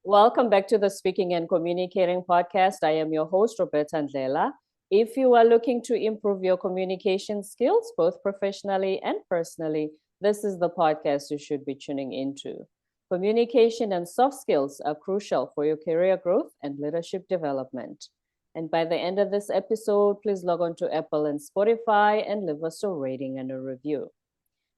Welcome back to the Speaking and Communicating podcast. I am your host, Roberta Ndlela. If you are looking to improve your communication skills, both professionally and personally, this is the podcast you should be tuning into. Communication and soft skills are crucial for your career growth and leadership development. And by the end of this episode, please log on to Apple and Spotify and leave us a rating and a review.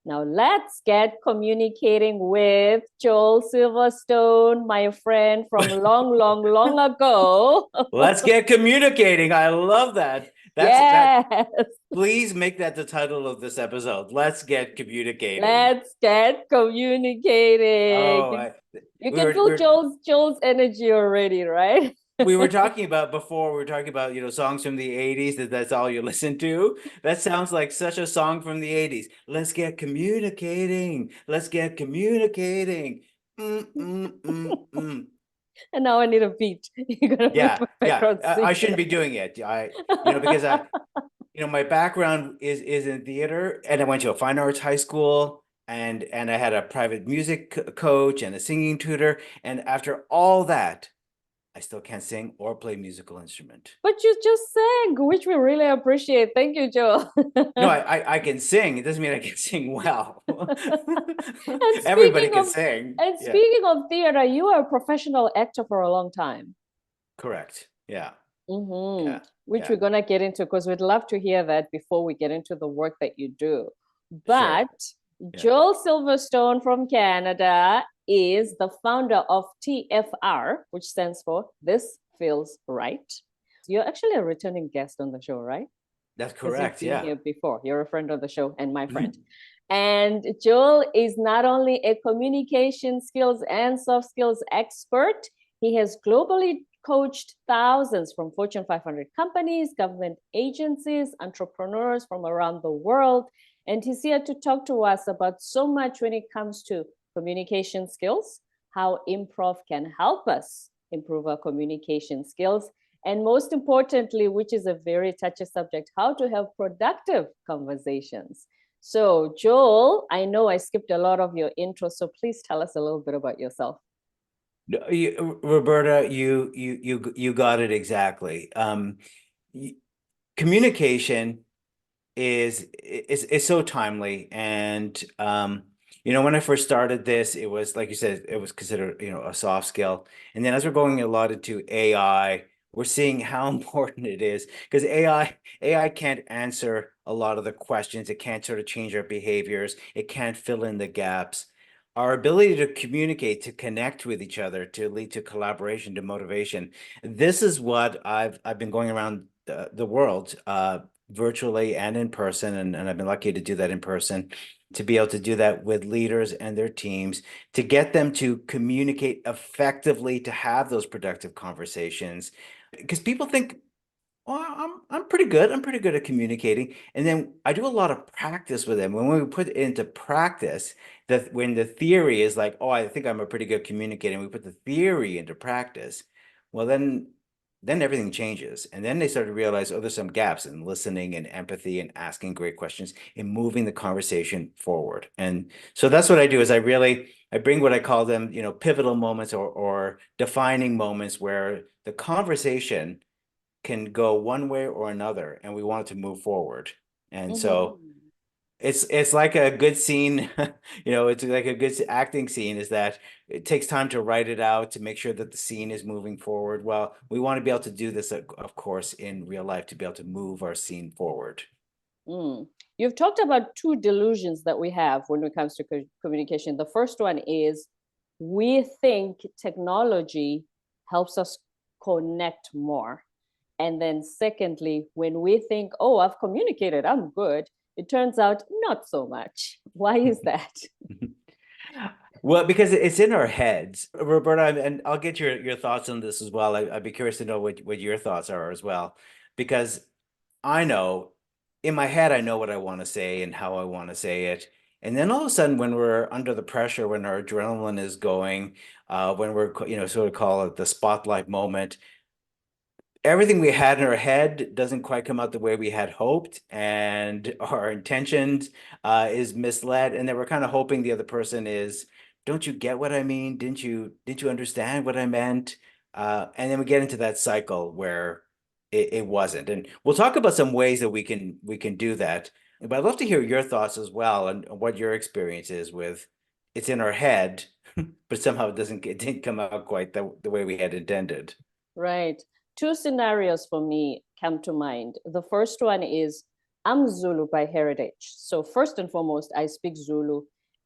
Now let's get communicating with Joel Silverstone, my friend from long ago. Let's get communicating. I love that. Yes. Please make that the title of this episode. Let's get communicating. Let's get communicating. Oh, you can feel Joel's energy already, right? We were talking about before, we were talking about, songs from the 80s, that's all you listen to. That sounds like such a song from the 80s. Let's get communicating. Let's get communicating. And now I need a beat. Yeah. I shouldn't be doing it. Because my background is in theater, and I went to a fine arts high school, and I had a private music coach and a singing tutor. And after all that, I still can't sing or play musical instrument. But you just sang, which we really appreciate. Thank you, Joel. No, I can sing. It doesn't mean I can sing well. Everybody can sing. And speaking of theater, you were a professional actor for a long time. Correct. Yeah. Mm-hmm. Yeah. Which we're going to get into, because we'd love to hear that before we get into the work that you do. But sure. Joel Silverstone from Canada is the founder of TFR, which stands for This Feels Right. You're actually a returning guest on the show, right? That's correct. You've been here before. You're a friend of the show and my friend. And Joel is not only a communication skills and soft skills expert, he has globally coached thousands from Fortune 500 companies, government agencies, entrepreneurs from around the world. And he's here to talk to us about so much when it comes to communication skills, how improv can help us improve our communication skills, and most importantly, which is a very touchy subject, how to have productive conversations. So Joel, I know I skipped a lot of your intro, so please tell us a little bit about yourself. Roberta, you got it exactly. Communication is so timely, and when I first started this, it was, like you said, it was considered a soft skill. And then as we're going a lot into AI, we're seeing how important it is, because AI can't answer a lot of the questions. It can't sort of change our behaviors. It can't fill in the gaps. Our ability to communicate, to connect with each other, to lead to collaboration, to motivation. This is what I've been going around the world, virtually and in person, and I've been lucky to do that in person, to be able to do that with leaders and their teams, to get them to communicate effectively, to have those productive conversations. Because people think, well, I'm pretty good. I'm pretty good at communicating. And then I do a lot of practice with them. When we put it into practice, that when the theory is like, oh, I think I'm a pretty good communicator, and we put the theory into practice, well, then everything changes. And then they start to realize, oh, there's some gaps in listening and empathy and asking great questions and moving the conversation forward. And so that's what I do, is I bring what I call them, pivotal moments or defining moments where the conversation can go one way or another, and we want it to move forward. And so it's like a good scene, it's like a good acting scene, is that it takes time to write it out, to make sure that the scene is moving forward. Well, we want to be able to do this, of course, in real life, to be able to move our scene forward. You've talked about two delusions that we have when it comes to communication. The first one is we think technology helps us connect more. And then secondly, when we think, oh, I've communicated, I'm good, it turns out not so much. Why is that? Well, because it's in our heads, Roberta, and I'll get your thoughts on this as well. I'd be curious to know what your thoughts are as well, because I know in my head, I know what I want to say and how I want to say it. And then all of a sudden, when we're under the pressure, when our adrenaline is going, when we're, sort of call it the spotlight moment, everything we had in our head doesn't quite come out the way we had hoped, and our intentions is misled. And then we're kind of hoping the other person is don't you get what I mean? Didn't you understand what I meant? And then we get into that cycle where it wasn't. And we'll talk about some ways that we can do that. But I'd love to hear your thoughts as well and what your experience is with it's in our head, but somehow it didn't come out quite the way we had intended. Right. Two scenarios for me come to mind. The first one is I'm Zulu by heritage. So, first and foremost, I speak Zulu.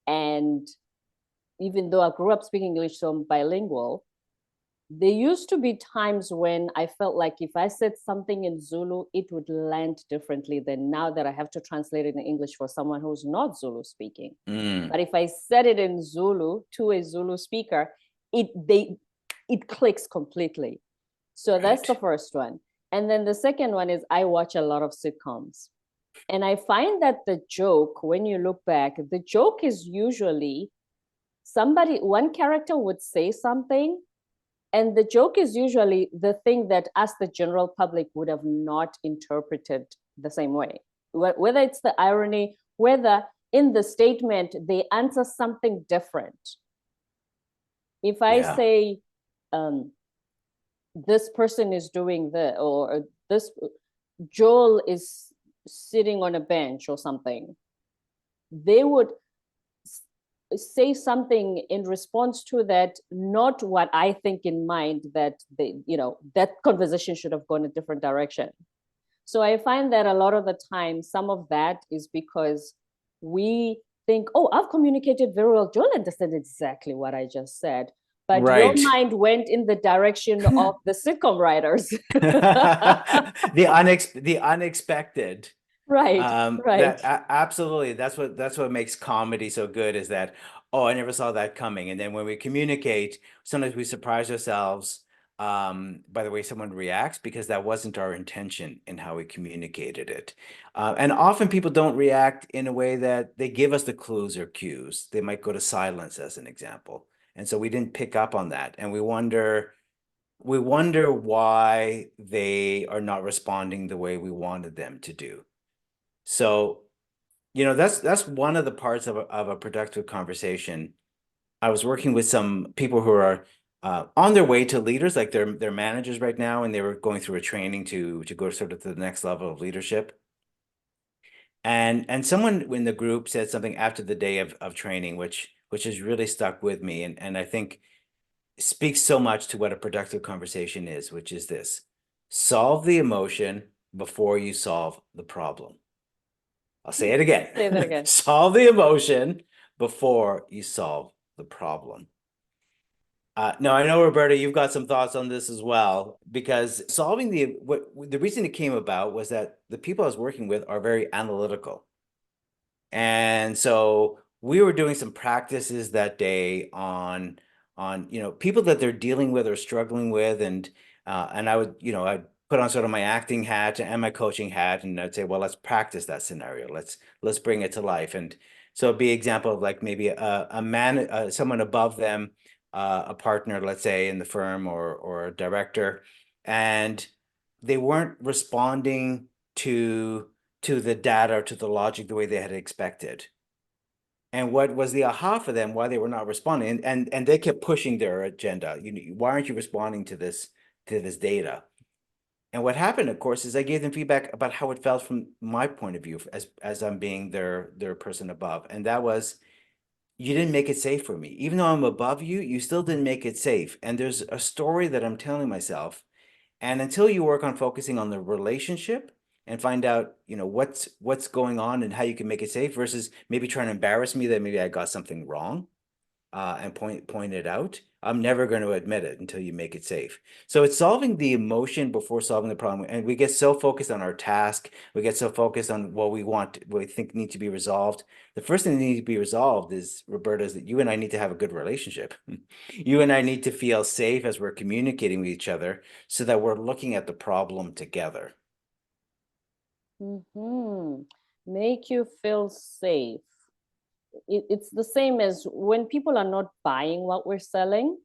And even though I grew up speaking English, so I'm bilingual, there used to be times when I felt like if I said something in Zulu, it would land differently than now that I have to translate it in English for someone who's not Zulu speaking. Mm, But if I said it in Zulu to a Zulu speaker, it clicks completely. So that's the right. first one. And then the second one is I watch a lot of sitcoms. And I find that the joke, when you look back, the joke is usually one character would say something, and the joke is usually the thing that us, the general public, would have not interpreted the same way. Whether it's the irony, whether in the statement they answer something different. If I Yeah. say, this person is doing or this Joel is sitting on a bench or something, they would say something in response to that, not what I think in mind that that conversation should have gone a different direction. So I find that a lot of the time, some of that is because we think, oh, I've communicated very well. Joel understands exactly what I just said. But your Right. mind went in the direction of the sitcom writers. The unexpected. Right, right. Absolutely. That's what makes comedy so good is that, oh, I never saw that coming. And then when we communicate, sometimes we surprise ourselves by the way someone reacts because that wasn't our intention in how we communicated it. And often people don't react in a way that they give us the clues or cues. They might go to silence as an example. And so we didn't pick up on that. And we wonder why they are not responding the way we wanted them to do. So, that's one of the parts of a productive conversation. I was working with some people who are on their way to leaders, like they're managers right now, and they were going through a training to go sort of to the next level of leadership. And someone in the group said something after the day of training, which has really stuck with me, and I think speaks so much to what a productive conversation is, which is this: solve the emotion before you solve the problem. I'll say it Say that again. again. Solve the emotion before you solve the problem. Now I know, Roberta, you've got some thoughts on this as well, because solving the reason it came about was that the people I was working with are very analytical. And so we were doing some practices that day on people that they're dealing with or struggling with, and I would I'd put on sort of my acting hat and my coaching hat, and I'd say, well, let's practice that scenario. Let's bring it to life. And so it'd be example of like maybe a man, someone above them, a partner, let's say in the firm, or a director, and they weren't responding to the data or to the logic the way they had expected. And what was the aha for them why they were not responding? And they kept pushing their agenda. Why aren't you responding to this data? And what happened, of course, is I gave them feedback about how it felt from my point of view as I'm being their person above. And that was, you didn't make it safe for me. Even though I'm above you, you still didn't make it safe. And there's a story that I'm telling myself, and until you work on focusing on the relationship and find out, what's going on and how you can make it safe versus maybe trying to embarrass me that maybe I got something wrong, and point it out, I'm never going to admit it until you make it safe. So it's solving the emotion before solving the problem. And we get so focused on our task, we get so focused on what we think need to be resolved. The first thing that needs to be resolved is, Roberta, is that you and I need to have a good relationship. You and I need to feel safe as we're communicating with each other so that we're looking at the problem together. Mm-hmm. Make you feel safe. It's the same as when people are not buying what we're selling.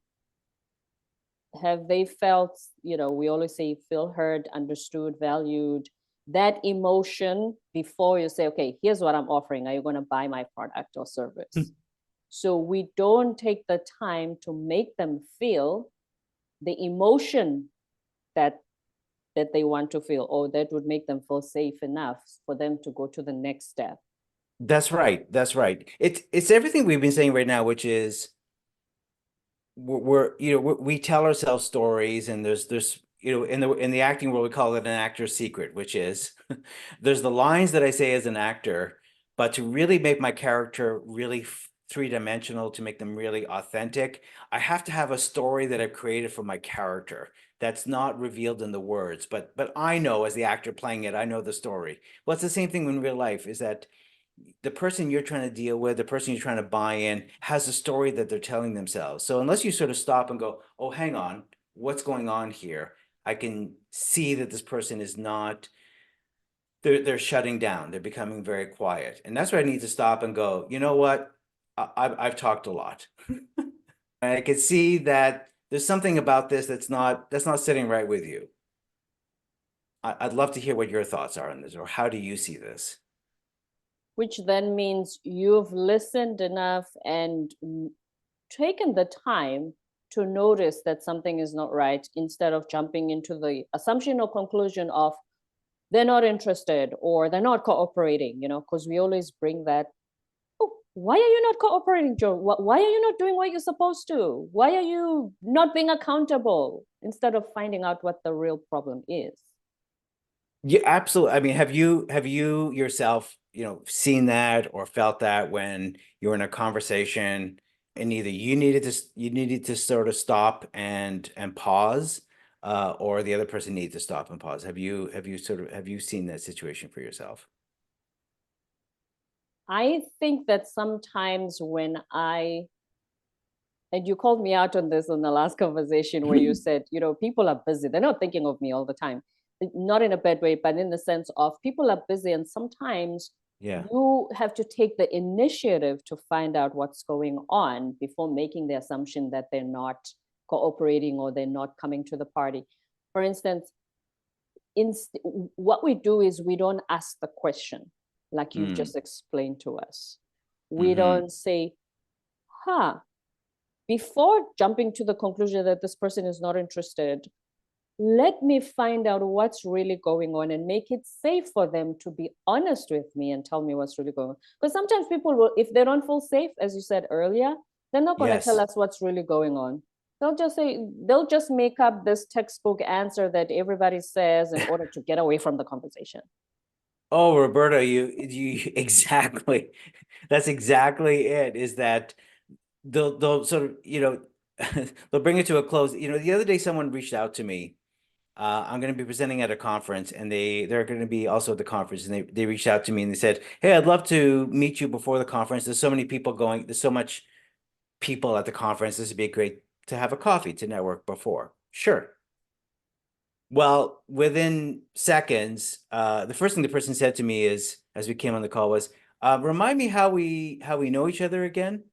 Have they felt, we always say feel heard, understood, valued, that emotion before you say, okay, here's what I'm offering. Are you going to buy my product or service? So we don't take the time to make them feel the emotion that they want to feel, or that would make them feel safe enough for them to go to the next step. That's right. That's right. It's everything we've been saying right now, which is we tell ourselves stories, and there's in the acting world we call it an actor's secret, which is there's the lines that I say as an actor, but to really make my character really three-dimensional, to make them really authentic, I have to have a story that I've created for my character that's not revealed in the words, but I know, as the actor playing it, I know the story. Well, it's the same thing in real life, is that the person you're trying to deal with, the person you're trying to buy in, has a story that they're telling themselves. So unless you sort of stop and go, oh, hang on, what's going on here? I can see that this person is not, they're shutting down. They're becoming very quiet. And that's where I need to stop and go, you know what? I've talked a lot. I can see that there's something about this that's not sitting right with you. I'd love to hear what your thoughts are on this, or how do you see this? Which then means you've listened enough and taken the time to notice that something is not right, instead of jumping into the assumption or conclusion of they're not interested or they're not cooperating, because we always bring that. Oh, why are you not cooperating, Joe? Why are you not doing what you're supposed to? Why are you not being accountable? Instead of finding out what the real problem is. Yeah, absolutely. I mean, have you yourself, seen that or felt that when you're in a conversation and either you needed to sort of stop and pause, or the other person needed to stop and pause? Have you seen that situation for yourself? I think that sometimes and you called me out on this in the last conversation where you said, people are busy. They're not thinking of me all the time. Not in a bad way, but in the sense of people are busy. And sometimes Yeah. you have to take the initiative to find out what's going on before making the assumption that they're not cooperating or they're not coming to the party. For instance, what we do is we don't ask the question like you've just explained to us. We don't say, before jumping to the conclusion that this person is not interested, let me find out what's really going on and make it safe for them to be honest with me and tell me what's really going on. Because sometimes people will, if they don't feel safe, as you said earlier, they're not going to tell Yes. us what's really going on. They'll just make up this textbook answer that everybody says in order to get away from the conversation. Oh, Roberta, you exactly. That's exactly it, is that they'll sort of, they'll bring it to a close. The other day someone reached out to me. I'm going to be presenting at a conference, and they're going to be also at the conference, and they reached out to me and they said, "Hey, I'd love to meet you before the conference. There's so many people going. There's so much people at the conference. This would be great to have a coffee to network before." Sure. Well, within seconds, the first thing the person said to me is, as we came on the call, was, "Remind me how we know each other again."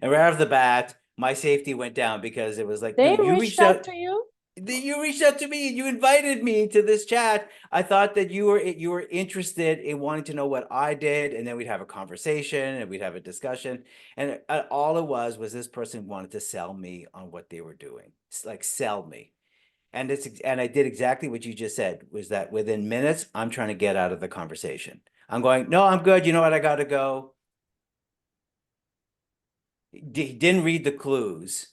And right off the bat, my safety went down, because it was like, They dude, you reached reached out out. to you? You reached out to me. You invited me to this chat. I thought that you were interested in wanting to know what I did, and then we'd have a conversation and we'd have a discussion. And all it was this person wanted to sell me on what they were doing, like sell me. And I did exactly what you just said, was that within minutes, I'm trying to get out of the conversation. I'm going, no, I'm good. You know what? I got to go. Didn't read the clues.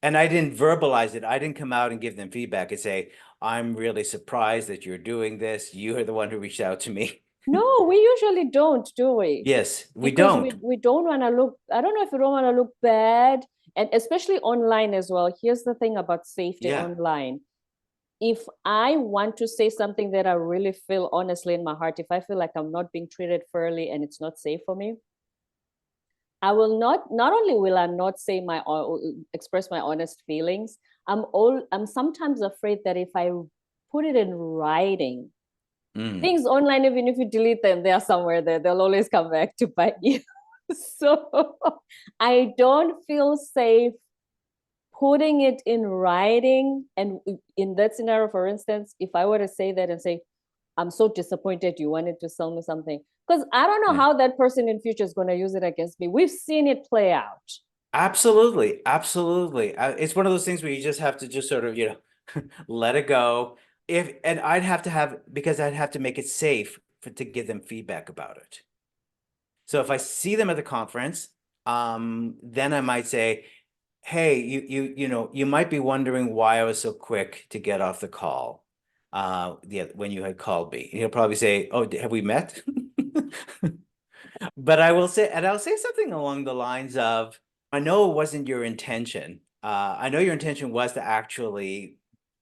And I didn't verbalize it. I didn't come out and give them feedback and say, I'm really surprised that you're doing this. You are the one who reached out to me. No, we usually don't, do we? Yes, we Because don't. we don't want to look, I don't know if we don't want to look bad, and especially online as well. Here's the thing about safety Yeah. online. If I want to say something that I really feel honestly in my heart, if I feel like I'm not being treated fairly and it's not safe for me, I will not only will I not say express my honest feelings, I'm sometimes afraid that if I put it in writing, things online, even if you delete them, they are somewhere there. They'll always come back to bite you. So I don't feel safe putting it in writing. And in that scenario, for instance, if I were to say that and say, I'm so disappointed you wanted to sell me something. Because I don't know Yeah. how that person in future is going to use it against me. We've seen it play out. Absolutely, absolutely. It's one of those things where you just have to just sort of, let it go. And I'd have to because I'd have to make it safe to give them feedback about it. So if I see them at the conference, then I might say, hey, you might be wondering why I was so quick to get off the call. Yeah, when you had called me. He'll probably say, oh, have we met? But I'll say something along the lines of, I know it wasn't your intention. I know your intention was to actually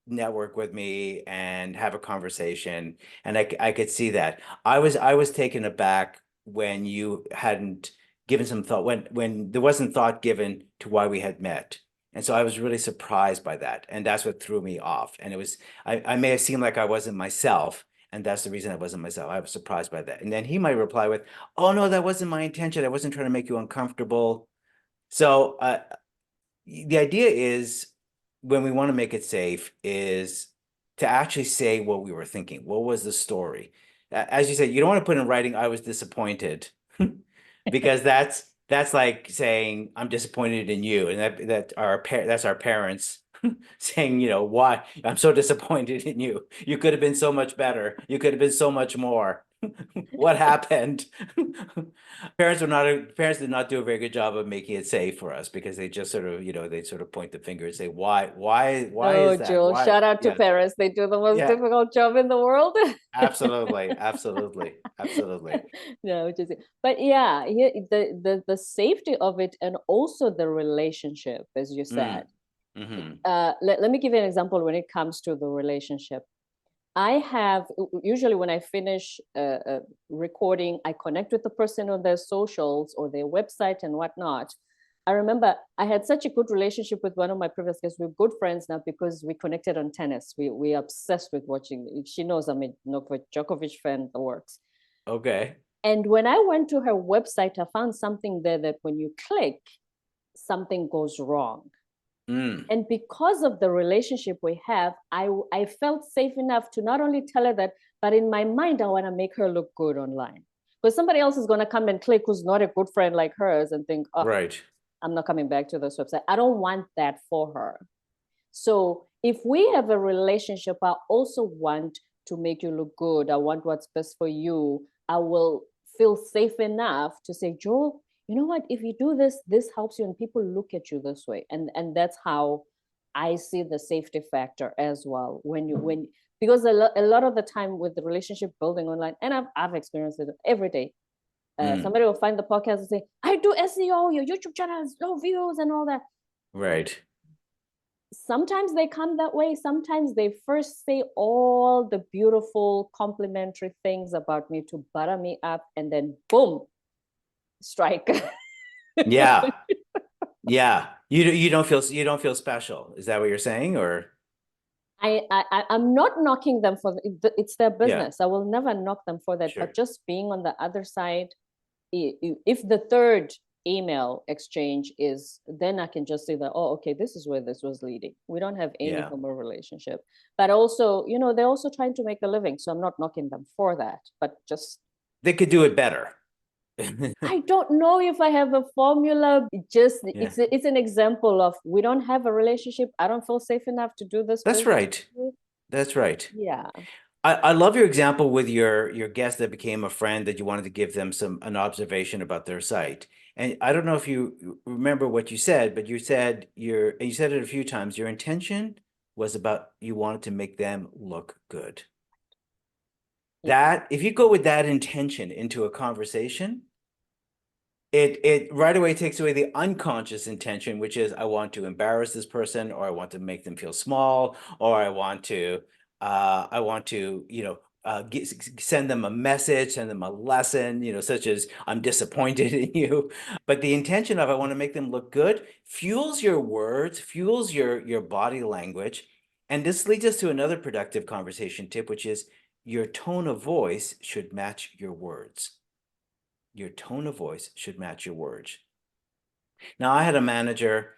network with me and have a conversation, and I could see that. I was taken aback when you hadn't given some thought, when there wasn't thought given to why we had met. And so I was really surprised by that. And that's what threw me off. And I may have seemed like I wasn't myself. And that's the reason I wasn't myself. I was surprised by that. And then he might reply with, oh, no, that wasn't my intention. I wasn't trying to make you uncomfortable. So the idea is, when we want to make it safe, is to actually say what we were thinking. What was the story? As you said, you don't want to put in writing, I was disappointed, because that's like saying I'm disappointed in you, and that's our parents saying, why I'm so disappointed in you. You could have been so much better. You could have been so much more. What happened? Parents did not do a very good job of making it safe for us, because they just sort of, they sort of point the finger and say, why Oh, is that? Jill, Why? shout out to Yeah, parents. They do the most yeah, difficult job in the world. absolutely, absolutely, absolutely. No, which is it. But yeah, here the safety of it, and also the relationship, as you said. Mm. Mm-hmm. Let me give you an example when it comes to the relationship. I have usually, when I finish recording, I connect with the person on their socials or their website and whatnot. I remember I had such a good relationship with one of my previous guests. We're good friends now because we connected on tennis. We are obsessed with watching. She knows I'm a Novak Djokovic fan, the works. Okay. And when I went to her website, I found something there that when you click, something goes wrong. Mm. And because of the relationship we have, I felt safe enough to not only tell her that, but in my mind, I want to make her look good online. Because somebody else is going to come and click who's not a good friend like hers and think, oh, Right. I'm not coming back to this website. I don't want that for her. So if we have a relationship, I also want to make you look good. I want what's best for you. I will feel safe enough to say, Joel, you know what? If you do this, this helps you, and people look at you this way. And that's how I see the safety factor as well. When because a lot of the time with the relationship building online, and I've experienced it every day. Mm. Somebody will find the podcast and say, I do SEO, your YouTube channel has no views and all that. Right. Sometimes they come that way. Sometimes they first say all the beautiful complimentary things about me to butter me up, and then boom, strike. Yeah. Yeah. You don't feel special. Is that what you're saying? Or I'm not knocking them for it's their yeah, business. I will never knock them for that. sure. But just being on the other side, if the third email exchange is, then I can just say that, oh, okay, this is where this was leading. We don't have any Yeah. formal relationship. But also, they're also trying to make a living. So I'm not knocking them for that. But just, They could do it better. I don't know if I have a formula. Just Yeah. it's an example of, we don't have a relationship. I don't feel safe enough to do this That's business. right. That's right. Yeah. I love your example with your guest that became a friend, that you wanted to give them an observation about their site. And I don't know if you remember what you said, but you said you said it a few times. Your intention was about, you wanted to make them look good. Yeah. That, if you go with that intention into a conversation, it right away takes away the unconscious intention, which is, I want to embarrass this person, or I want to make them feel small, or I want to send them a message, send them a lesson, such as, I'm disappointed in you. But the intention of, I want to make them look good, fuels your words, fuels your body language. And this leads us to another productive conversation tip, which is, your tone of voice should match your words. Your tone of voice should match your words. Now, I had a manager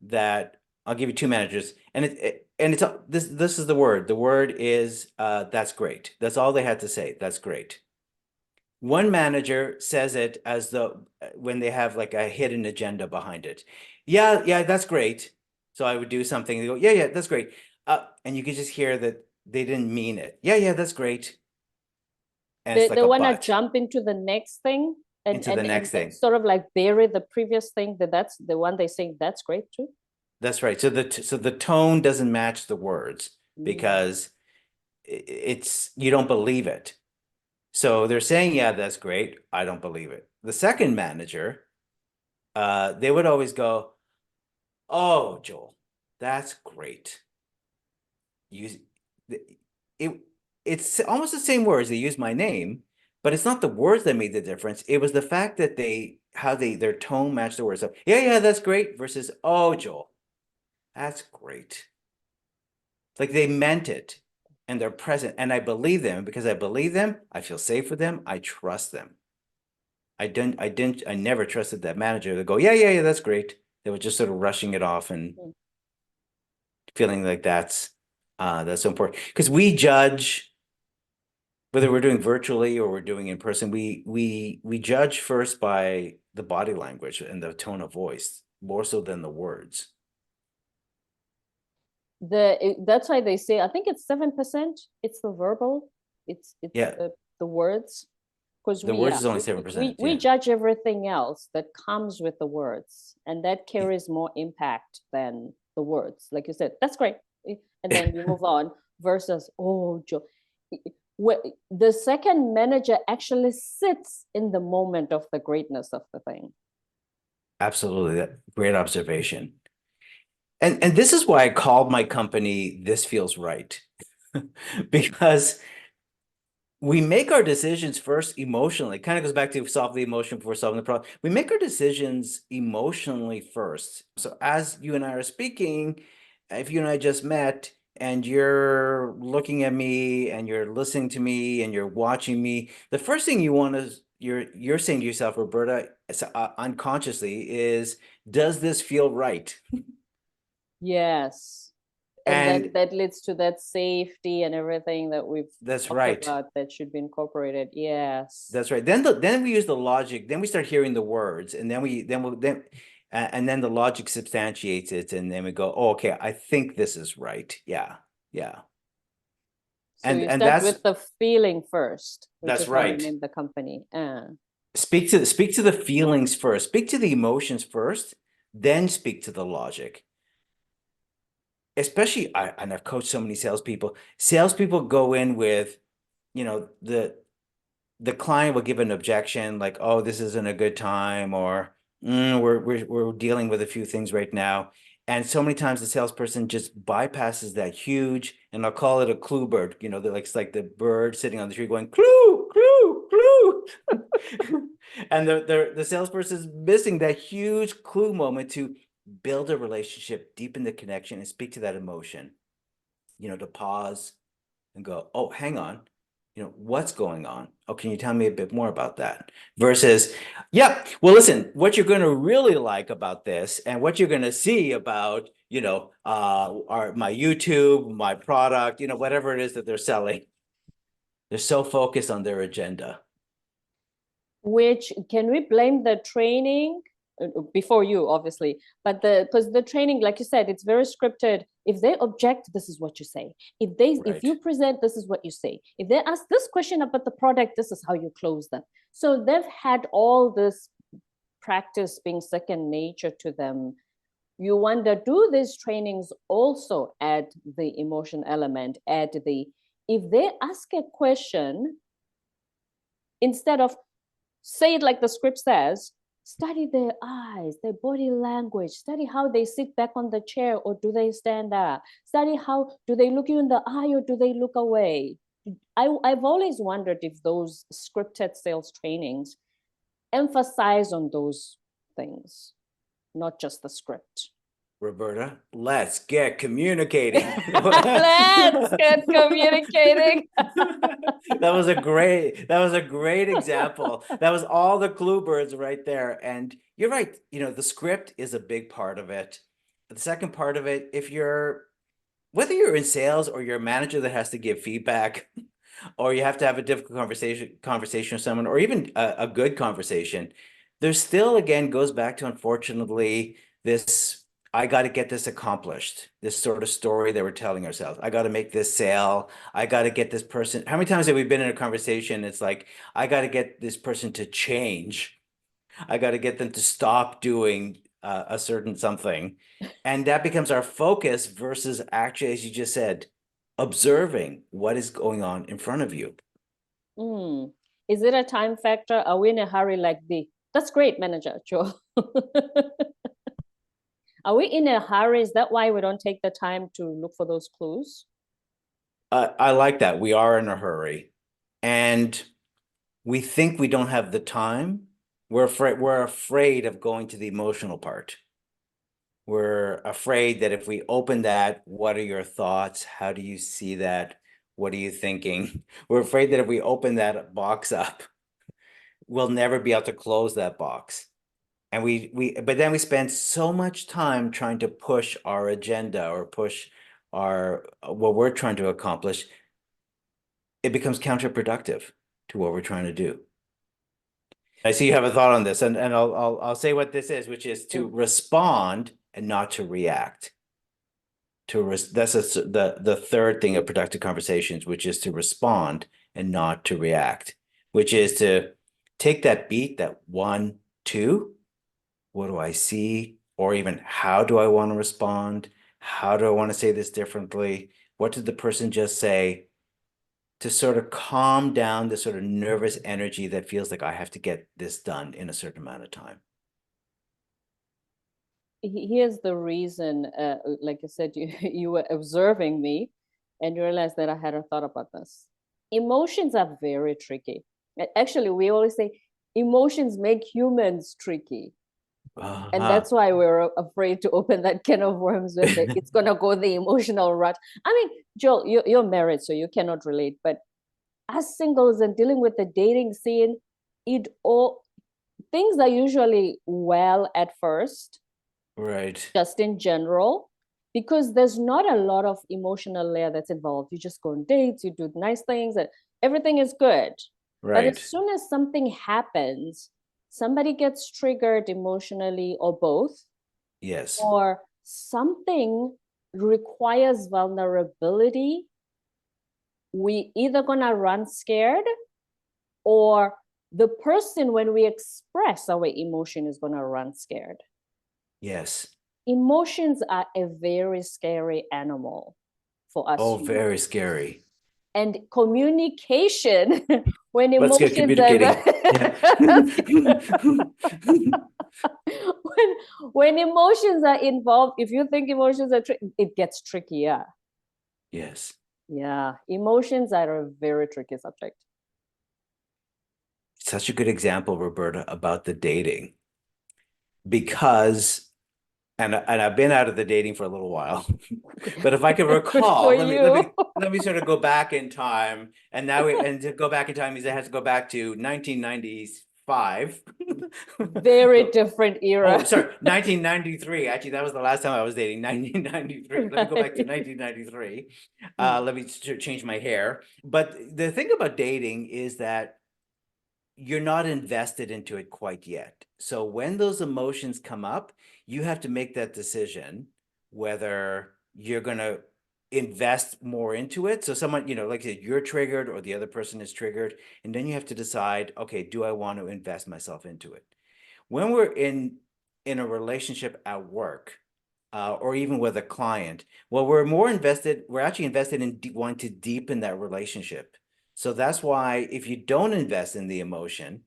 that I'll give you two managers, and it's this is the word. The word is that's great. That's all they had to say. That's great. One manager says it as though when they have like a hidden agenda behind it. Yeah, yeah, that's great. So I would do something. They go, yeah, yeah, that's great. And you could just hear that they didn't mean it. Yeah, yeah, that's great. And it's like They a want to but jump into the next thing and, into the next and thing. sort of like bury the previous thing, that's the one they say that's great too. That's right. So the tone doesn't match the words Mm. because it's you don't believe it. So they're saying, yeah, that's great. I don't believe it. The second manager, they would always go, oh, Joel, that's great. Use it. It's almost the same words. They use my name, but it's not the words that made the difference. It was the fact that their tone matched the words. So yeah, yeah, that's great. Versus, oh, Joel, that's great. Like they meant it, and they're present, and I believe them. Because I believe them, I feel safe with them. I trust them. I never trusted that manager to go, yeah, yeah, yeah, that's great. They were just sort of rushing it off and Mm. feeling like that's so important. Because we judge whether we're doing virtually or we're doing in person, we judge first by the body language and the tone of voice, more so than the words. That's why they say I think it's 7%. It's the verbal. It's Yeah, the words, because the we words yeah is only 7%. we Yeah. judge everything else that comes with the words, and that carries more impact than the words. Like you said, that's great, and then you move on. Versus, oh, Joe, the second manager actually sits in the moment of the greatness of the thing. Absolutely. That great observation. And this is why I called my company This Feels Right. Because we make our decisions first emotionally. Kind of goes back to solve the emotion before solving the problem. We make our decisions emotionally first. So as you and I are speaking, if you and I just met and you're looking at me and you're listening to me and you're watching me, the first thing you want to you're saying to yourself, Roberta, unconsciously is, does this feel right? Yes. And And that leads to that safety and everything that we've that's talked right. about that should be incorporated. Yes. That's right. Then we use the logic. Then we start hearing the words, and and then the logic substantiates it, and then we go, oh, okay, I think this is right. Yeah, yeah. So you And start with the feeling first, which that's is why you right. named the company. Speak to the feelings first. Speak to the emotions first, then speak to the logic. Especially, and I've coached so many salespeople. Salespeople go in with, you know, the client will give an objection like, oh, this isn't a good time, or we're dealing with a few things right now. And so many times the salesperson just bypasses that huge, and I'll call it a clue bird. You know, it's like the bird sitting on the tree going, clue, clue, clue. And the salesperson is missing that huge clue moment to build a relationship, deepen the connection, and speak to that emotion. You know, to pause and go, oh, hang on, you know, what's going on? Oh, can you tell me a bit more about that? Versus, yeah, well, listen, what you're going to really like about this and what you're going to see about, you know, my YouTube, my product, you know, whatever it is that they're selling. They're so focused on their agenda. Which, can we blame the training before you, obviously, but because the training, like you said, it's very scripted. If they object, this is what you say. If Right. you present, this is what you say. If they ask this question about the product, this is how you close them. So they've had all this practice being second nature to them. You wonder, do these trainings also add the emotion element, add the, if they ask a question, instead of say it like the script says, study their eyes, their body language, study how they sit back on the chair or do they stand up, study how, do they look you in the eye or do they look away. I've always wondered if those scripted sales trainings emphasize on those things, not just the script. Roberta, let's get communicating. Let's get communicating. That was a great example. That was all the clue birds right there. And you're right, you know, the script is a big part of it. the second part of it, whether you're in sales or you're a manager that has to give feedback, or you have to have a difficult conversation with someone, or even a good conversation, there's still, again, goes back to, unfortunately, this, I got to get this accomplished, this sort of story that we're telling ourselves. I got to make this sale. I got to get this person. How many times have we been in a conversation? It's like, I got to get this person to change. I got to get them to stop doing a certain something. And that becomes our focus versus actually, as you just said, observing what is going on in front of you. Is it a time factor? Are we in a hurry like the? That's great, Manager Joe. Are we in a hurry? Is that why we don't take the time to look for those clues? I like that. We are in a hurry, and we think we don't have the time. We're afraid of going to the emotional part. We're afraid that if we open that, what are your thoughts? How do you see that? What are you thinking? We're afraid that if we open that box up, we'll never be able to close that box. And but then we spend so much time trying to push our agenda or push what we're trying to accomplish. It becomes counterproductive to what we're trying to do. I see you have a thought on this, and I'll say what this is, which is to respond and not to react. That's the third thing of productive conversations, which is to respond and not to react, which is to take that beat, that 1, 2, what do I see? Or even, how do I want to respond? How do I want to say this differently? What did the person just say? To sort of calm down the sort of nervous energy that feels like I have to get this done in a certain amount of time. Here's the reason, like I said, you were observing me and you realized that I had a thought about this. Emotions are very tricky. Actually, we always say emotions make humans tricky. And that's why we're afraid to open that can of worms with it. It's going to go the emotional rut. I mean, Joel, you're married, so you cannot relate. But as singles and dealing with the dating scene, things are usually well at first. Right. Just in general, because there's not a lot of emotional layer that's involved. You just go on dates, you do nice things, and everything is good. But as soon as something happens, somebody gets triggered emotionally, or both, Yes. or something requires vulnerability, we either gonna run scared, or the person, when we express our emotion, is gonna run scared. Yes. Emotions are a very scary animal for us. Oh, very scary. And communication, when Let's get emotions communicating. when emotions are involved, if you think emotions are it gets trickier. Yes. Yeah, emotions are a very tricky subject. Such a good example, Roberta, about the dating, because and I've been out of the dating for a little while, but if I can recall, let me sort of go back in time, and to go back in time means it has to go back to 1995. Very different era. Oh, sorry, 1993. Actually, that was the last time I was dating. 1993. Let me go back to 1993. Let me change my hair. But the thing about dating is that you're not invested into it quite yet. So when those emotions come up, you have to make that decision whether you're going to invest more into it. So someone, like I said, you're triggered or the other person is triggered. And then you have to decide, okay, do I want to invest myself into it? When we're in a relationship at work, or even with a client, well, we're actually invested in wanting to deepen that relationship. So that's why if you don't invest in the emotion,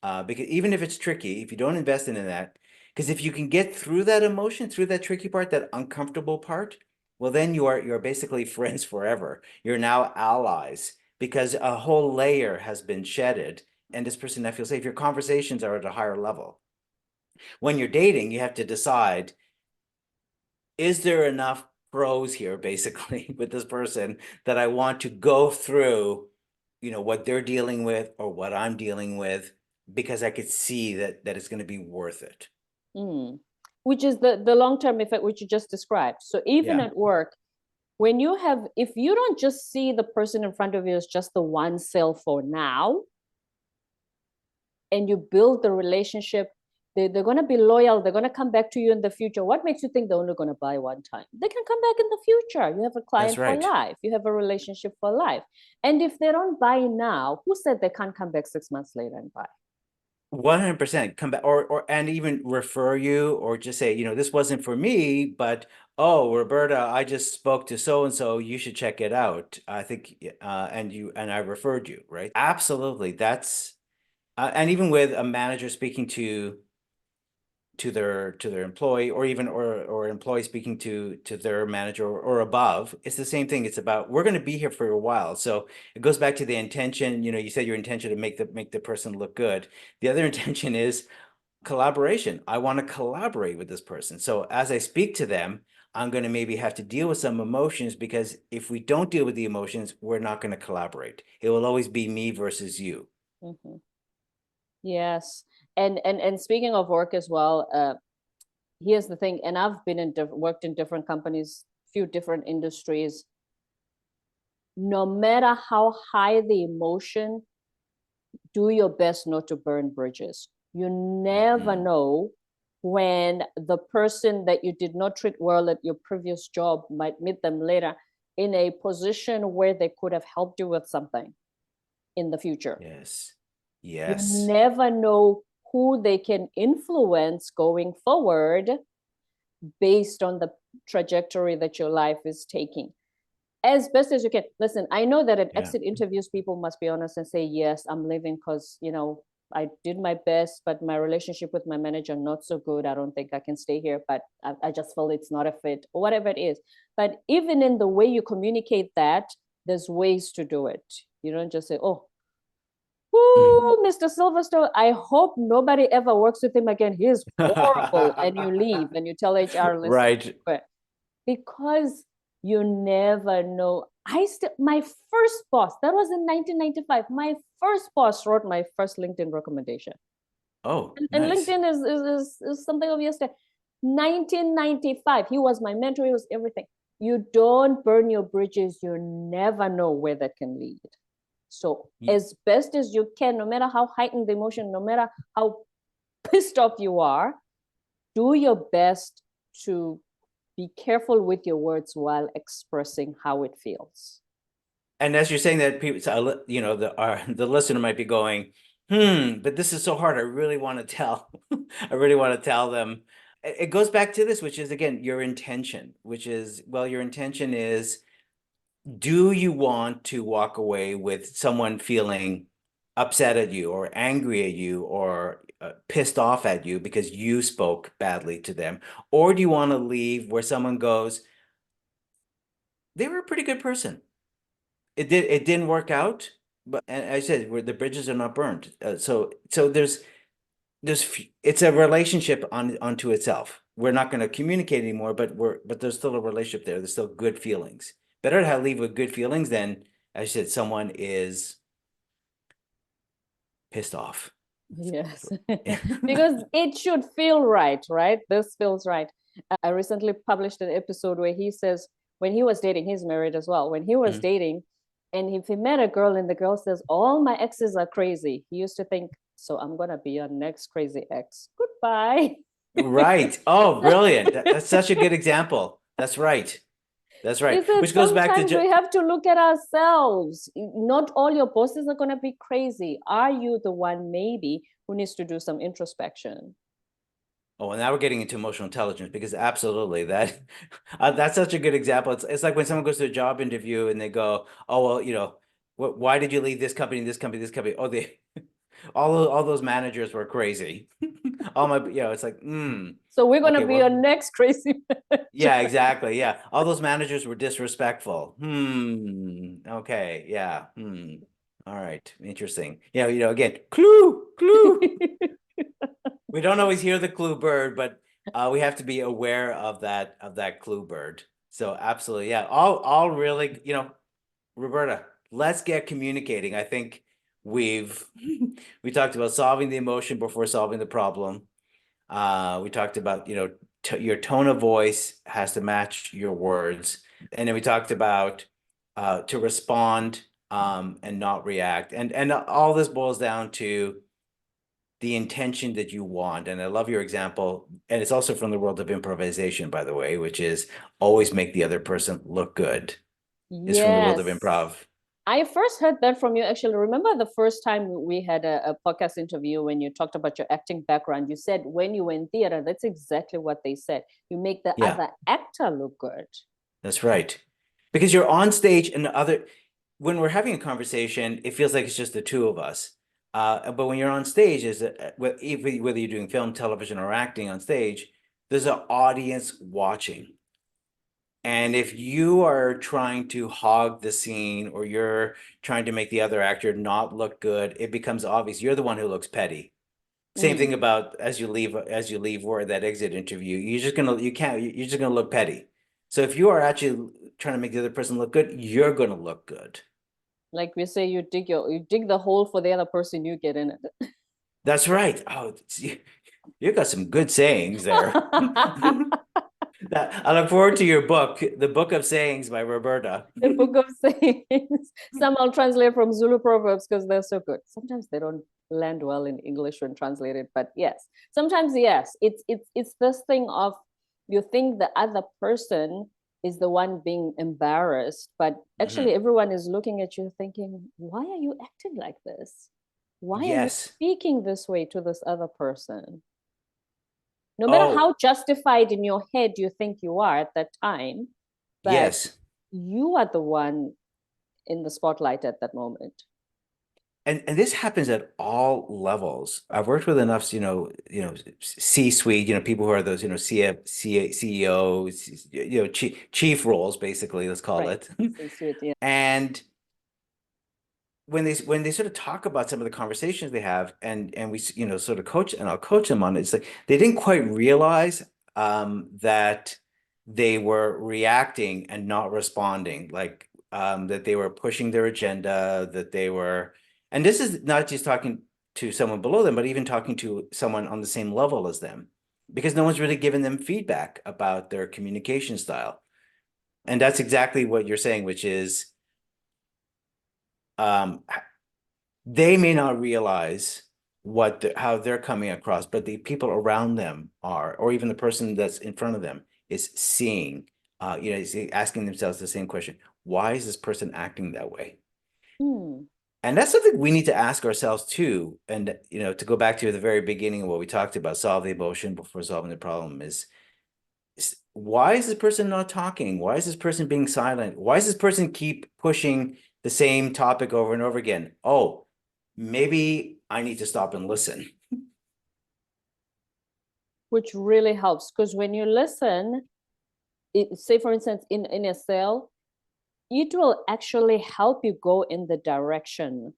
because even if it's tricky, if you don't invest in that, because if you can get through that emotion, through that tricky part, that uncomfortable part, well, then you're basically friends forever. You're now allies because a whole layer has been shedded, and this person that feels safe. Your conversations are at a higher level. When you're dating, you have to decide, is there enough pros here, basically, with this person that I want to go through, what they're dealing with or what I'm dealing with, because I could see that it's going to be worth it. which is the long-term effect, which you just described. So even Yeah. at work, when you have, if you don't just see the person in front of you as just the one sale for now, and you build the relationship, they're going to be loyal. They're going to come back to you in the future. What makes you think they're only going to buy one time? They can come back in the future. You have a That's client for right. life. You have a relationship for life. And if they don't buy now, who said they can't come back 6 months later and buy? 100% come back, or and even refer you, or just say, this wasn't for me, but oh, Roberta, I just spoke to so and so, you should check it out. I think and I referred you, right? Absolutely. That's and even with a manager speaking to their employee, or even or employee speaking to their manager, or above, it's the same thing. It's about, we're going to be here for a while. So it goes back to the intention. You said your intention to make the person look good. The other intention is collaboration. I want to collaborate with this person. So as I speak to them, I'm going to maybe have to deal with some emotions, because if we don't deal with the emotions, we're not going to collaborate. It will always be me versus you. Mm-hmm. Yes. And speaking of work as well, here's the thing, and I've been worked in different companies, few different industries. No matter how high the emotion, do your best not to burn bridges. You never Mhm. know when the person that you did not treat well at your previous job might meet them later in a position where they could have helped you with something in the future. Yes. You Yes. never know who they can influence going forward based on the trajectory that your life is taking. As best as you can. Listen, I know that at Yeah. exit interviews, people must be honest and say, yes, I'm leaving because, I did my best, but my relationship with my manager, not so good. I don't think I can stay here, but I just feel it's not a fit, or whatever it is. But even in the way you communicate that, there's ways to do it. You don't just say, oh, Mhm. Mr. Silverstone, I hope nobody ever works with him again. He's horrible. And you leave and you tell HR, listen, Right. because you never know. My first boss, that was in 1995. My first boss wrote my first LinkedIn recommendation. Oh, And nice. LinkedIn is something of yesterday. 1995. He was my mentor, he was everything. You don't burn your bridges, you never know where that can lead. So as best as you can, no matter how heightened the emotion, no matter how pissed off you are, do your best to be careful with your words while expressing how it feels. And as you're saying that, people, the listener might be going, but this is so hard. I really want to tell, I really want to tell them. It goes back to this, which is, again, your intention, which is, well, your intention is, do you want to walk away with someone feeling upset at you, or angry at you, or pissed off at you because you spoke badly to them? Or do you want to leave where someone goes, they were a pretty good person. It didn't work out, but, and I said, where the bridges are not burned. So it's a relationship onto itself. We're not going to communicate anymore, but there's still a relationship there. There's still good feelings. Better to leave with good feelings than, as I said, someone is pissed off. Yes, because it should feel right, right? This feels right. I recently published an episode where he says when he was dating, he's married as well. When he was Mhm. dating, and if he met a girl and the girl says, all my exes are crazy, he used to think, so I'm going to be your next crazy ex. Goodbye. Right. Oh, brilliant. That's such a good example. That's right. That's He right. said Which goes back to sometimes we have to look at ourselves. Not all your bosses are going to be crazy. Are you the one maybe who needs to do some introspection? Oh, and now we're getting into emotional intelligence, because absolutely that's such a good example. It's like when someone goes to a job interview and they go, "Oh, well, why did you leave this company, this company, this company?" Oh, they all those managers were crazy. All my, it's like, So we're going to okay, be your well, next crazy yeah, manager. exactly, yeah. All those managers were disrespectful. Okay, yeah, all right, interesting. Yeah, again, clue, clue. We don't always hear the clue bird, but we have to be aware of that clue bird. So absolutely, yeah. All really, Roberta, let's get communicating. I think we've we talked about solving the emotion before solving the problem. We talked about, your tone of voice has to match your words. And then we talked about to respond and not react. And all this boils down to the intention that you want. And I love your example. And it's also from the world of improvisation, by the way, which is always make the other person look good. Is from the world of Yes. improv. I first heard that from you. Actually, remember the first time we had a podcast interview when you talked about your acting background? You said when you were in theater, that's exactly what they said. You make the Yeah, other actor look good. that's right. Because you're on stage and when we're having a conversation, it feels like it's just the two of us. But when you're on stage, whether you're doing film, television, or acting on stage, there's an audience watching. And if you are trying to hog the scene or you're trying to make the other actor not look good, it becomes obvious you're the one who looks petty. Same thing about as you leave where that exit interview, you're just gonna look petty. So if you are actually trying to make the other person look good, you're gonna look good. Like we say, you dig the hole for the other person, you get in it. That's right. Oh, you got some good sayings there. I look forward to your book, The Book of Sayings by Roberta. The book of sayings. Some I'll translate from Zulu proverbs because they're so good. Sometimes they don't land well in English when translated, but yes, sometimes yes. It's this thing of you think the other person is the one being embarrassed, but actually everyone is looking at you thinking, why are you acting like this? Why are you Yes. speaking this way to this other person? No matter Oh, how justified in your head you think you are at that time, but yes. you are the one in the spotlight at that moment. And this happens at all levels. I've worked with enough, C-suite, people who are those, CEOs, chief roles, basically, let's call Right. it. C-suite, yeah. And when they sort of talk about some of the conversations they have, and we, sort of coach, and I'll coach them on it, it's like they didn't quite realize that they were reacting and not responding, like that they were pushing their agenda, that they were, and this is not just talking to someone below them, but even talking to someone on the same level as them, because no one's really given them feedback about their communication style. And that's exactly what you're saying, which is they may not realize how they're coming across, but the people around them are, or even the person that's in front of them is seeing, is asking themselves the same question: why is this person acting that way? And that's something we need to ask ourselves too. And to go back to the very beginning of what we talked about, solve the emotion before solving the problem, is why is this person not talking? Why is this person being silent? Why does this person keep pushing the same topic over and over again? Oh, maybe I need to stop and listen. Which really helps, because when you listen, say for instance, in a cell, it will actually help you go in the direction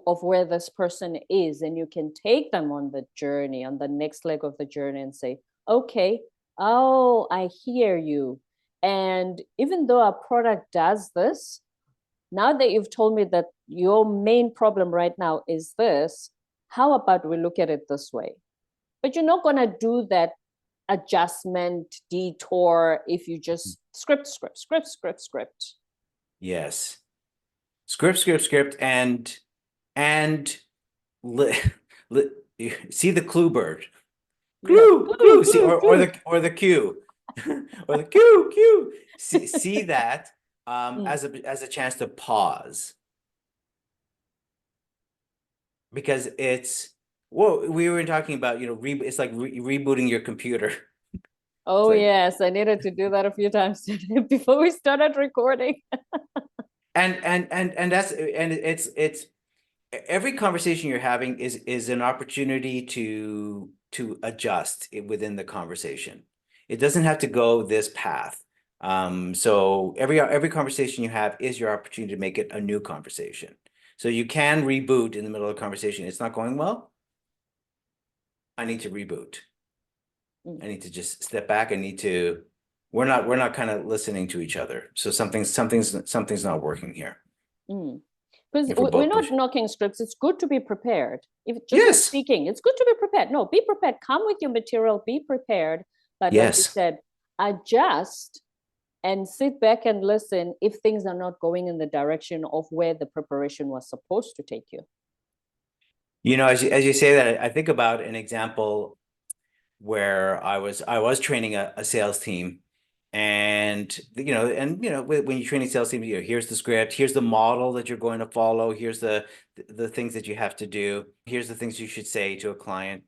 of where this person is, and you can take them on the journey, on the next leg of the journey, and say, okay, oh, I hear you. And even though our product does this, now that you've told me that your main problem right now is this, how about we look at it this way? But you're not going to do that adjustment detour if you just script. Yes. Script, and li, li, see the clue bird. Yeah. Clue, see, or the cue. Or the cue. See that as a chance to pause. Because we were talking about, it's like rebooting your computer. Oh, like, yes, I needed to do that a few times today before we started recording. and it's every conversation you're having is an opportunity to adjust within the conversation. It doesn't have to go this path. So every conversation you have is your opportunity to make it a new conversation. So you can reboot in the middle of the conversation. It's not going well. I need to reboot. I need to just step back. We're not kind of listening to each other. So something's not working here. Because If we're we're both not pushing. knocking scripts. It's good to be prepared. If just like Yes. speaking, it's good to be prepared. No, be prepared. Come with your material, be prepared. But like you Yes. said, adjust and sit back and listen if things are not going in the direction of where the preparation was supposed to take you. You know, as you say that, I think about an example where I was training a sales team, and when you're training sales team, here's the script, here's the model that you're going to follow, here's the things that you have to do, here's the things you should say to a client,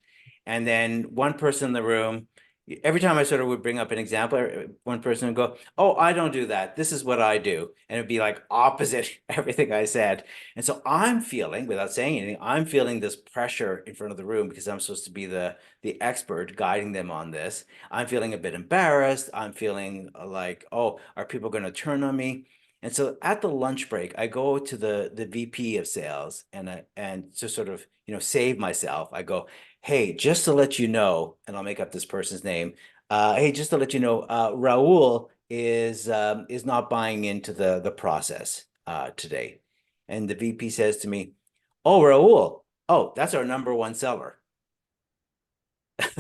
and then one person in the room, every time I sort of would bring up an example, one person would go, "Oh, I don't do that. This is what I do," and it'd be like opposite everything I said. And so I'm feeling, without saying anything, I'm feeling this pressure in front of the room because I'm supposed to be the expert guiding them on this. I'm feeling a bit embarrassed. I'm feeling like, oh, are people going to turn on me? And so at the lunch break, I go to the VP of sales, and to sort of, save myself, I go, "Hey, just to let you know," and I'll make up this person's name. Hey, just to let you know, Raul is not buying into the process today. And the VP says to me, "Oh, Raul, oh, that's our number one seller."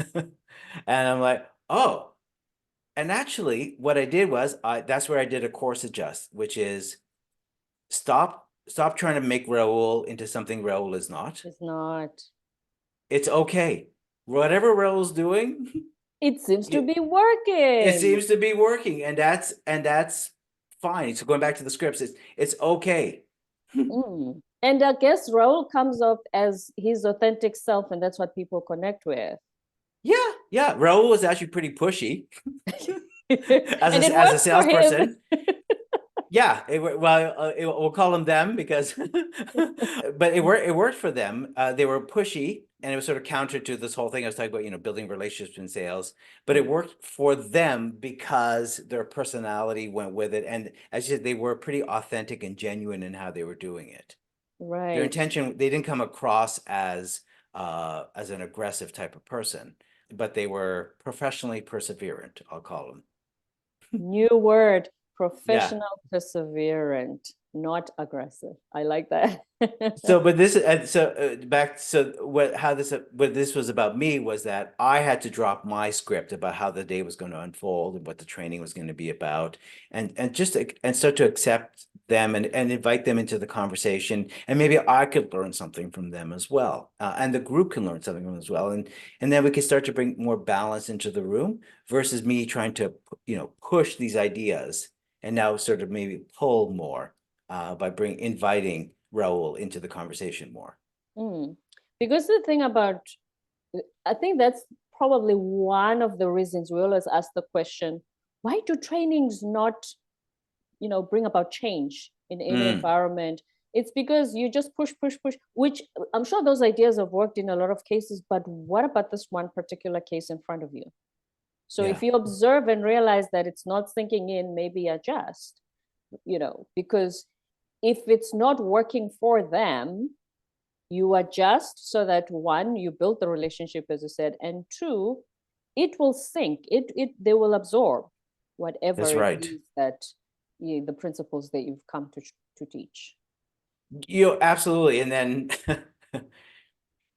And I'm like, "Oh." And actually, what I did was, that's where I did a course adjust, which is stop trying to make Raul into something Raul is not. It's not. It's okay. Whatever Raul's doing, It seems to it, be it working. seems to be working, and that's fine. So going back to the scripts, it's okay. Mm. And I guess Raul comes up as his authentic self, and that's what people connect with. Yeah, yeah. Raul was actually pretty pushy And it as a works for him. salesperson. Yeah, we'll call them them because, but it worked for them. They were pushy, and it was sort of counter to this whole thing I was talking about, building relationships in sales. But it worked for them because their personality went with it, and as you said, they were pretty authentic and genuine in how they were doing it. Their Right. intention, they didn't come across as an aggressive type of person, but they were professionally perseverant, I'll call them. New word, Yeah. professional perseverant, not aggressive. I like that. So, but this, back, so what this was about me was that I had to drop my script about how the day was going to unfold and what the training was going to be about, and start to accept them and invite them into the conversation, and maybe I could learn something from them as well, and the group can learn something from them as well, and then we can start to bring more balance into the room versus me trying to push these ideas and now sort of maybe pull more by inviting Raul into the conversation more. Mm. Because the thing about, I think that's probably one of the reasons we always ask the question, why do trainings not, bring about change in any Mm, environment? It's because you just push, push, push, which I'm sure those ideas have worked in a lot of cases, but what about this one particular case in front of you? So if yeah, you observe and realize that it's not sinking in, maybe adjust, because if it's not working for them, you adjust so that one, you build the relationship, as you said, and two, it will sink. They will absorb whatever that's it right. is that the principles that you've come to teach. Absolutely. And then,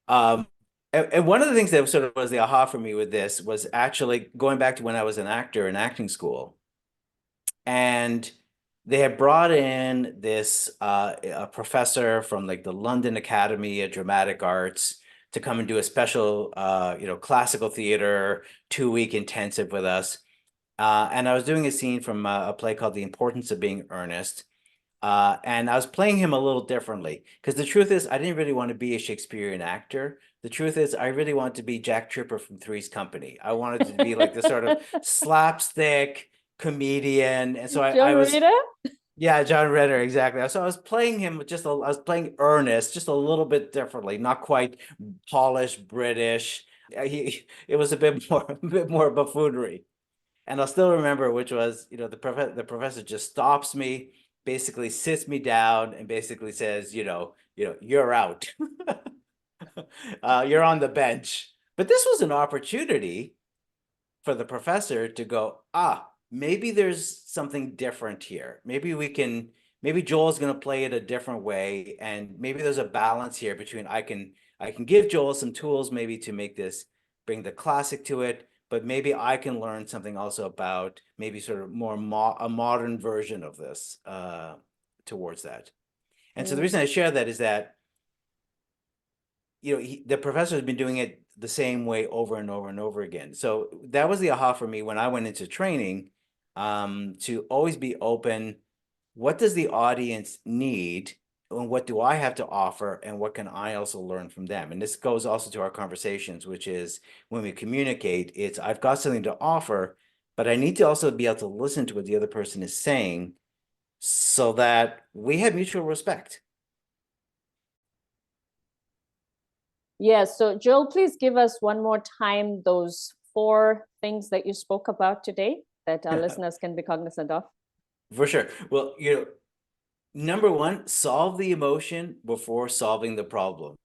um, and one of the things that sort of was the aha for me with this was actually going back to when I was an actor in acting school, and they had brought in this a professor from like the London Academy of Dramatic Arts to come and do a special classical theater 2-week intensive with us. And I was doing a scene from a play called The Importance of Being Earnest. And I was playing him a little differently because the truth is, I didn't really want to be a Shakespearean actor. The truth is, I really wanted to be Jack Tripper from Three's Company. I wanted to be like this sort of slapstick comedian. And so I John was, Rita? yeah, John Ritter, exactly. So I was playing him I was playing Ernest just a little bit differently, not quite polished British. It was a bit more, a bit more buffoonery. And I'll still remember, which was, the professor just stops me, basically sits me down, and basically says, you're out. You're on the bench. But this was an opportunity for the professor to go, maybe there's something different here. Maybe Joel's going to play it a different way, and maybe there's a balance here between I can give Joel some tools maybe to make this, bring the classic to it, but maybe I can learn something also about maybe sort of more a modern version of this towards that. And so the reason I share that is that, the professor has been doing it the same way over and over and over again. So that was the aha for me when I went into training, to always be open. What does the audience need? And what do I have to offer? And what can I also learn from them? And this goes also to our conversations, which is when we communicate, it's I've got something to offer, but I need to also be able to listen to what the other person is saying so that we have mutual respect. Yes. So Joel, please give us one more time those 4 things that you spoke about today that our listeners can be cognizant of. For sure. Well, number 1, solve the emotion before solving the problem.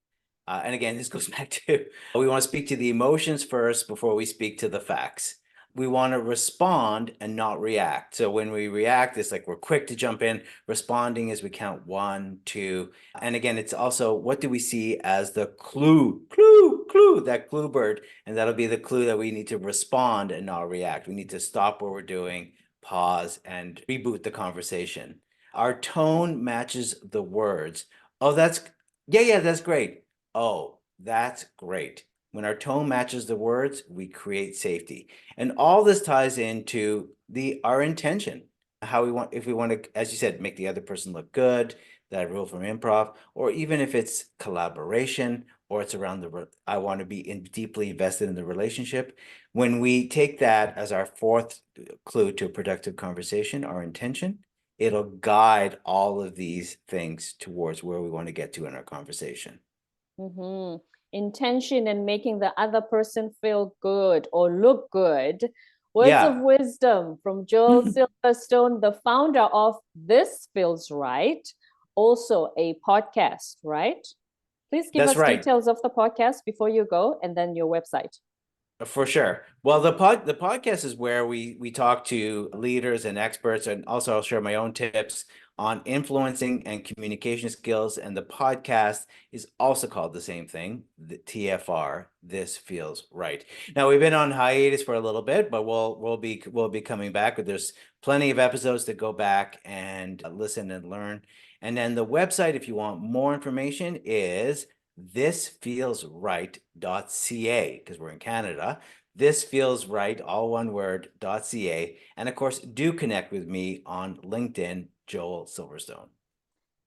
And again, this goes back to, we want to speak to the emotions first before we speak to the facts. We want to respond and not react. So when we react, it's like we're quick to jump in. Responding is we count 1, 2. And again, it's also, what do we see as the clue, that clue bird. And that'll be the clue that we need to respond and not react. We need to stop what we're doing, pause, and reboot the conversation. Our tone matches the words. Oh, that's great. Oh, that's great. When our tone matches the words, we create safety. And all this ties into our intention, how we want, if we want to, as you said, make the other person look good, that rule from improv, or even if it's collaboration, or it's around I want to be deeply invested in the relationship. When we take that as our 4th clue to a productive conversation, our intention, it'll guide all of these things towards where we want to get to in our conversation. Intention and making the other person feel good or look good. Words of wisdom from Joel Silverstone, the founder of This Feels Right, also a podcast, right? Please give us details of the podcast before you go, and then your website. For sure. Well, the podcast is where we talk to leaders and experts, and also I'll share my own tips on influencing and communication skills. And the podcast is also called the same thing, the TFR. This Feels Right. Now we've been on hiatus for a little bit, but we'll be coming back. But there's plenty of episodes to go back and listen and learn. And then the website, if you want more information, is thisfeelsright.ca, because we're in Canada. This Feels Right, all one word, .ca. And of course, do connect with me on LinkedIn, Joel Silverstone.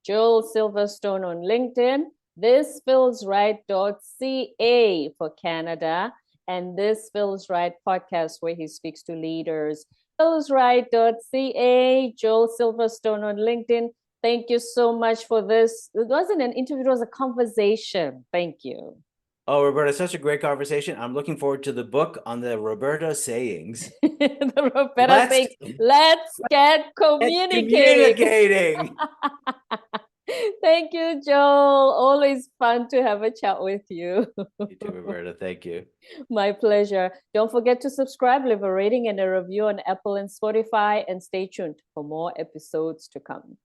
Joel Silverstone on LinkedIn. This Feels Right.ca for Canada. And This Feels Right podcast, where he speaks to leaders. Feelsright.ca, Joel Silverstone on LinkedIn. Thank you so much for this. It wasn't an interview, it was a conversation. Thank you. Oh, Roberta, such a great conversation. I'm looking forward to the book on the Roberta sayings. The Roberta sayings. Let's get communicating. Thank you, Joel. Always fun to have a chat with you. You too, Roberta. Thank you. My pleasure. Don't forget to subscribe, leave a rating and a review on Apple and Spotify, and stay tuned for more episodes to come.